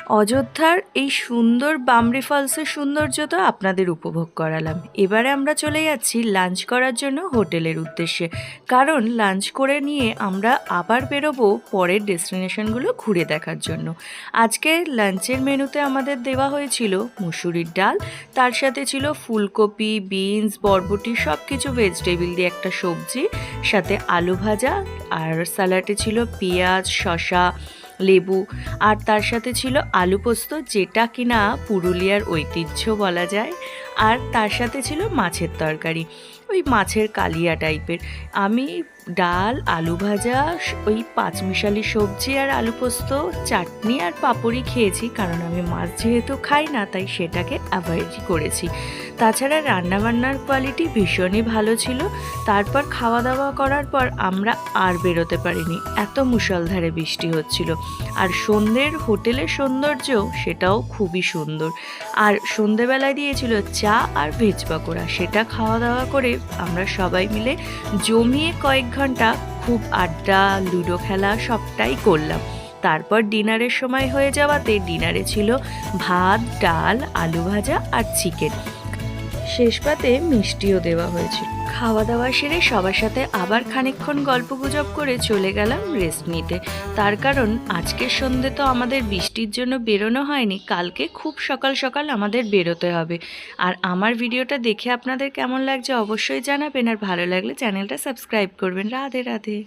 অযোধ্যার এই সুন্দর বামরি ফলসের সৌন্দর্য তো আপনাদের উপভোগ করালাম। এবারে আমরা চলে যাচ্ছি লাঞ্চ করার জন্য হোটেলের উদ্দেশ্যে, কারণ লাঞ্চ করে নিয়ে আমরা আবার বেরোবো পরের ডেস্টিনেশনগুলো ঘুরে দেখার জন্য। আজকে লাঞ্চের মেনুতে আমাদের দেওয়া হয়েছিল মুসুরির ডাল, তার সাথে ছিল ফুলকপি, বিনস, বরবটি সব কিছু ভেজিটেবিল দিয়ে একটা সবজি, সাথে আলু ভাজা, আর স্যালাডে ছিল পেঁয়াজ, শসা, লেবু, আর তার সাথে ছিল আলু পোস্ত, যেটা কিনা পুরুলিয়ার ঐতিহ্য বলা যায়। আর তার সাথে ছিল মাছের তরকারি, ওই মাছের কালিয়া টাইপের। আমি ডাল, আলু ভাজা, ওই পাঁচমিশালি সবজি আর আলু পোস্ত, চাটনি আর পাঁপড়ই খেয়েছি, কারণ আমি মাছ যেহেতু খাই না তাই সেটাকে অ্যাভয়েডই করেছি। তাছাড়া রান্নাবান্নার কোয়ালিটি ভীষণই ভালো ছিল। তারপর খাওয়া দাওয়া করার পর আমরা আর বেরোতে পারিনি, এত মুষলধারে বৃষ্টি হচ্ছিল। আর সন্ধ্যের হোটেলের সৌন্দর্য সেটাও খুবই সুন্দর। আর সন্ধেবেলায় দিয়েছিল চা আর ভেজ পাকোড়া, সেটা খাওয়া দাওয়া করে আমরা সবাই মিলে জমিয়ে কয়েক ঘন্টা খুব আড্ডা, লুডো খেলা সবটাই করলাম। তারপর ডিনারের সময় হয়ে যাওয়াতে ডিনারে ছিল ভাত, ডাল, আলু ভাজা আর চিকেন। শেষ পাতে মিষ্টিও দেওয়া হয়েছিল। খাওয়া দাওয়া সেরে সবার সাথে আবার খানিকক্ষণ গল্পগুজব করে চলে গেলাম রেস্ট নিতে। তার কারণ আজকের সন্ধ্যে তো আমাদের বৃষ্টির জন্য বেরোনো হয়নি, কালকে খুব সকাল সকাল আমাদের বেরোতে হবে। আর আমার ভিডিওটা দেখে আপনাদের কেমন লাগছে অবশ্যই জানাবেন, আর ভালো লাগলে চ্যানেলটা সাবস্ক্রাইব করবেন। রাধে রাধে।